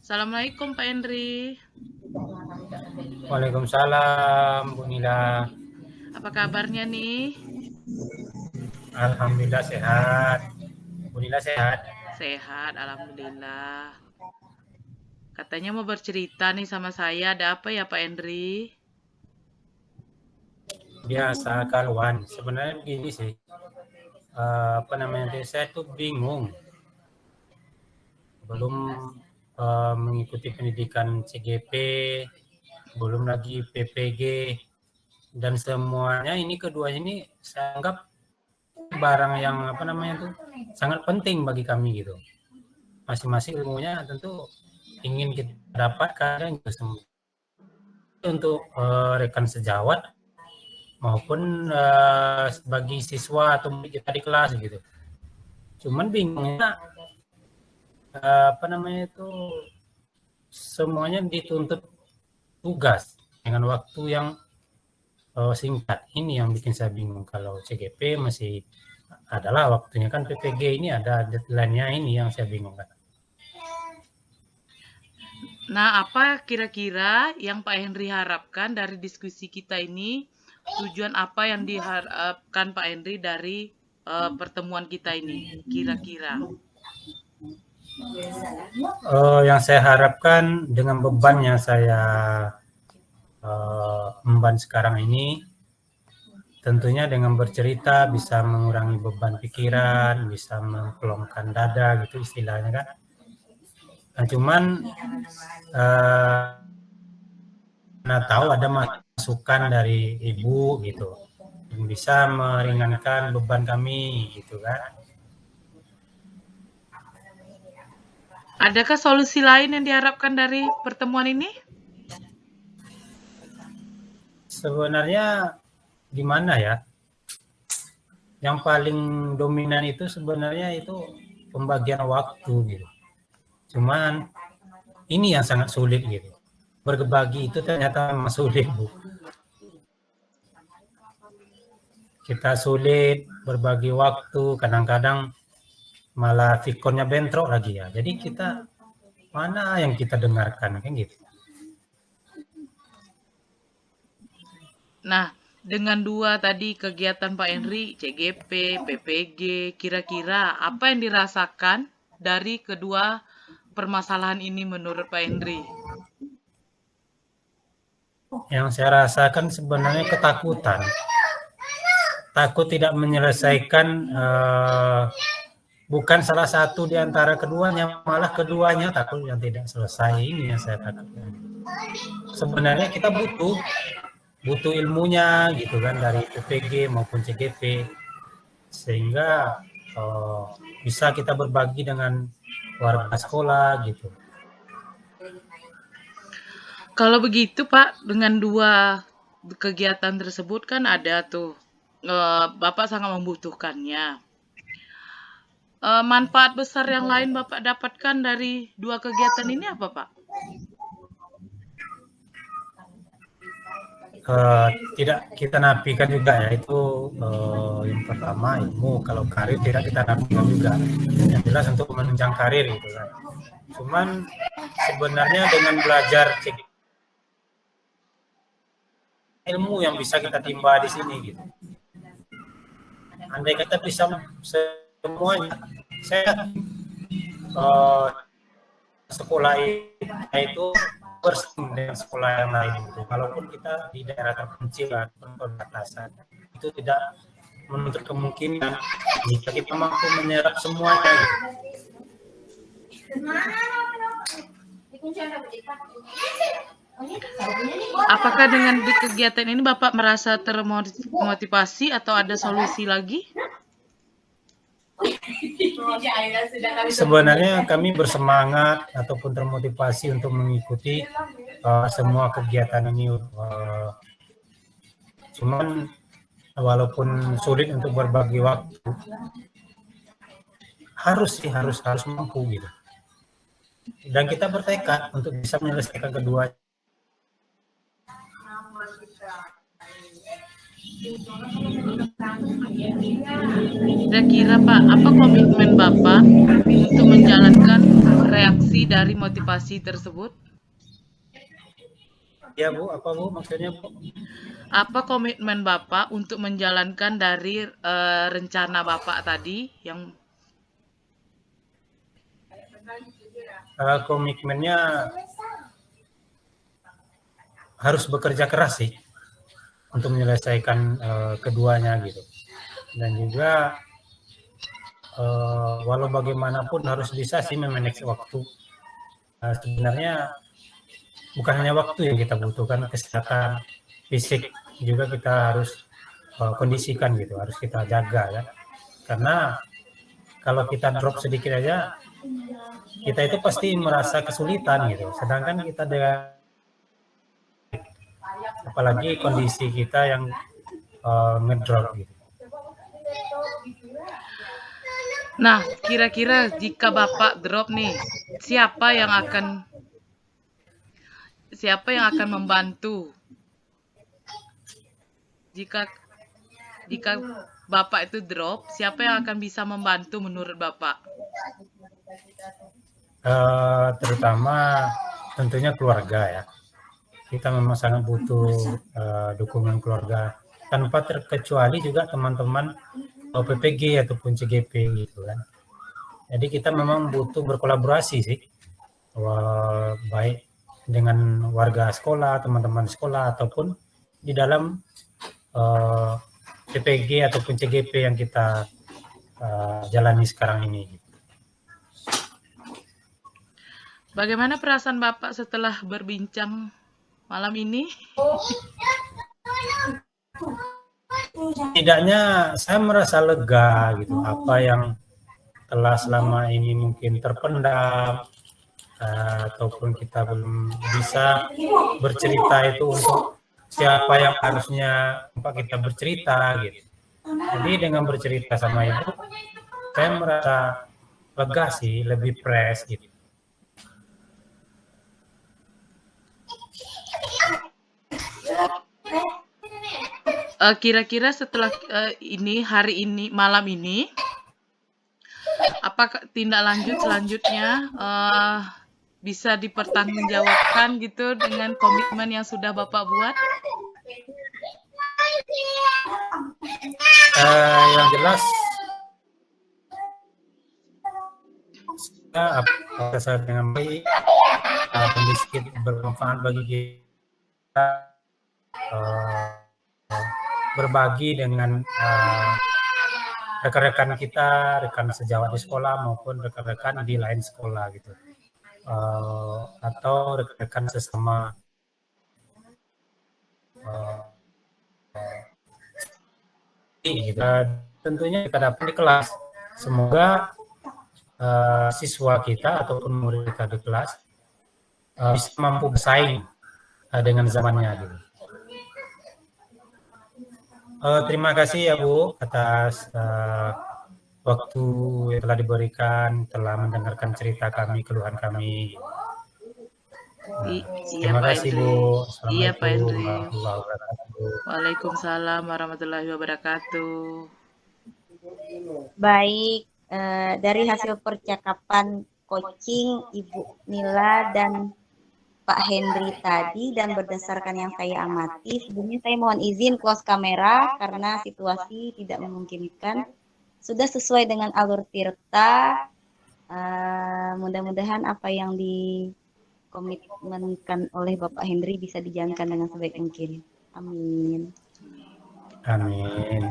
Assalamualaikum Pak Henry. Waalaikumsalam, Bu Nila. Apa kabarnya nih? Alhamdulillah sehat. Bu Nila sehat? Sehat, alhamdulillah. Katanya mau bercerita nih sama saya, ada apa ya Pak Henry? Biasa kawan. Sebenarnya begini sih. Saya tuh bingung. Belum mengikuti pendidikan CGP, belum lagi PPG, dan semuanya ini keduanya ini saya anggap barang yang sangat penting bagi kami gitu. Masing-masing ilmunya tentu ingin kita dapatkan gitu. Untuk rekan sejawat maupun bagi siswa atau kita di kelas gitu. Cuman bingungnya semuanya dituntut tugas dengan waktu yang singkat. Ini yang bikin saya bingung. Kalau CGP masih adalah waktunya, kan PPG ini ada deadline-nya, ini yang saya bingung kan. Nah, apa kira-kira yang Pak Henry harapkan dari diskusi kita ini? Tujuan apa yang diharapkan Pak Henry dari pertemuan kita ini? Kira-kira. Yang saya harapkan dengan beban yang saya emban sekarang ini, tentunya dengan bercerita bisa mengurangi beban pikiran, bisa mempelongkan dada gitu istilahnya kan. Nah, cuman tahu ada masukan dari ibu gitu yang bisa meringankan beban kami gitu kan. Adakah solusi lain yang diharapkan dari pertemuan ini? Sebenarnya gimana ya? Yang paling dominan itu sebenarnya itu pembagian waktu gitu. Cuman ini yang sangat sulit gitu. Berbagi itu ternyata memang sulit, Bu. Kita sulit berbagi waktu, kadang-kadang malah fikonnya bentrok lagi ya. Jadi kita mana yang kita dengarkan kan gitu. Nah, dengan dua tadi kegiatan Pak Henry, CGP, PPG, kira-kira apa yang dirasakan dari kedua permasalahan ini menurut Pak Henry? Yang saya rasakan sebenarnya ketakutan. Takut tidak menyelesaikan, bukan salah satu di antara keduanya, malah keduanya takut yang tidak selesai. Ini yang saya takutkan. Sebenarnya kita butuh ilmunya gitu kan, dari PPG maupun CGP, sehingga bisa kita berbagi dengan warga sekolah gitu. Kalau begitu Pak, dengan dua kegiatan tersebut kan ada tuh, Bapak sangat membutuhkannya. Manfaat besar yang lain Bapak dapatkan dari dua kegiatan ini apa Pak? Tidak kita nafikan juga ya, itu yang pertama ilmu. Kalau karir tidak kita nafikan juga, yang jelas untuk menunjang karir gitu kan. Cuman sebenarnya dengan belajar ilmu yang bisa kita timba di sini gitu. Andai kata bisa semuanya, saya sekolah itu bersaing dengan sekolah yang lain itu. Kalaupun kita di daerah terpencil atau perbatasan, itu tidak menuntut kemungkinan jika kita mampu menyerap semuanya gitu. Apakah dengan di kegiatan ini Bapak merasa termotivasi atau ada solusi lagi? Sebenarnya kami bersemangat ataupun termotivasi untuk mengikuti semua kegiatan ini. Cuman walaupun sulit untuk berbagi waktu, harus mampu gitu. Dan kita bertekad untuk bisa menyelesaikan kedua. Kira-kira Pak, apa komitmen Bapak untuk menjalankan reaksi dari motivasi tersebut? Ya Bu, apa Bu maksudnya Bu? Apa komitmen Bapak untuk menjalankan dari rencana Bapak tadi yang Komitmennya harus bekerja keras sih untuk menyelesaikan keduanya gitu. Dan juga walau bagaimanapun harus bisa sih memanage waktu. Sebenarnya bukan hanya waktu yang kita butuhkan, kesehatan fisik juga kita harus kondisikan gitu, harus kita jaga ya. Karena kalau kita drop sedikit aja, kita itu pasti merasa kesulitan gitu. Sedangkan kita dengan apalagi kondisi kita yang ngedrop gitu. Nah, kira-kira jika Bapak drop nih, siapa yang akan membantu? Jika Bapak itu drop, siapa yang akan bisa membantu menurut Bapak? Terutama tentunya keluarga ya. Kita memang sangat butuh dukungan keluarga, tanpa terkecuali juga teman-teman PPG ataupun CGP gitu kan. Jadi kita memang butuh berkolaborasi sih, baik dengan warga sekolah, teman-teman sekolah, ataupun di dalam PPG ataupun CGP yang kita jalani sekarang ini. Bagaimana perasaan Bapak setelah berbincang malam ini? Setidaknya saya merasa lega gitu, apa yang telah selama ini mungkin terpendam ataupun kita belum bisa bercerita itu untuk siapa yang harusnya kita bercerita gitu. Jadi dengan bercerita sama ibu, saya merasa lega sih, lebih fresh gitu. Kira-kira setelah hari ini, malam ini, apakah tindak lanjut selanjutnya bisa dipertanggungjawabkan gitu dengan komitmen yang sudah Bapak buat? Yang jelas, saya dengan baik, sedikit bermanfaat bagi kita, berbagi dengan rekan-rekan kita, rekan sejawat di sekolah maupun rekan-rekan di lain sekolah gitu, atau rekan-rekan sesama gitu. Tentunya kita dapat di kelas. Semoga siswa kita ataupun murid kita di kelas bisa mampu bersaing dengan zamannya gitu. Terima kasih ya Bu atas waktu yang telah diberikan, telah mendengarkan cerita kami, keluhan kami. Terima kasih Bu. Iya Pak Assalamualaikum Henry. warahmatullahi wabarakatuh. Waalaikumsalam warahmatullahi wabarakatuh. Baik, dari hasil percakapan coaching Ibu Nila dan Pak Henry tadi dan berdasarkan yang saya amati, sebelumnya saya mohon izin close kamera karena situasi tidak memungkinkan. Sudah sesuai dengan alur Tirta, mudah-mudahan apa yang dikomitmenkan oleh Bapak Henry bisa dijalankan dengan sebaik mungkin. Amin. Amin.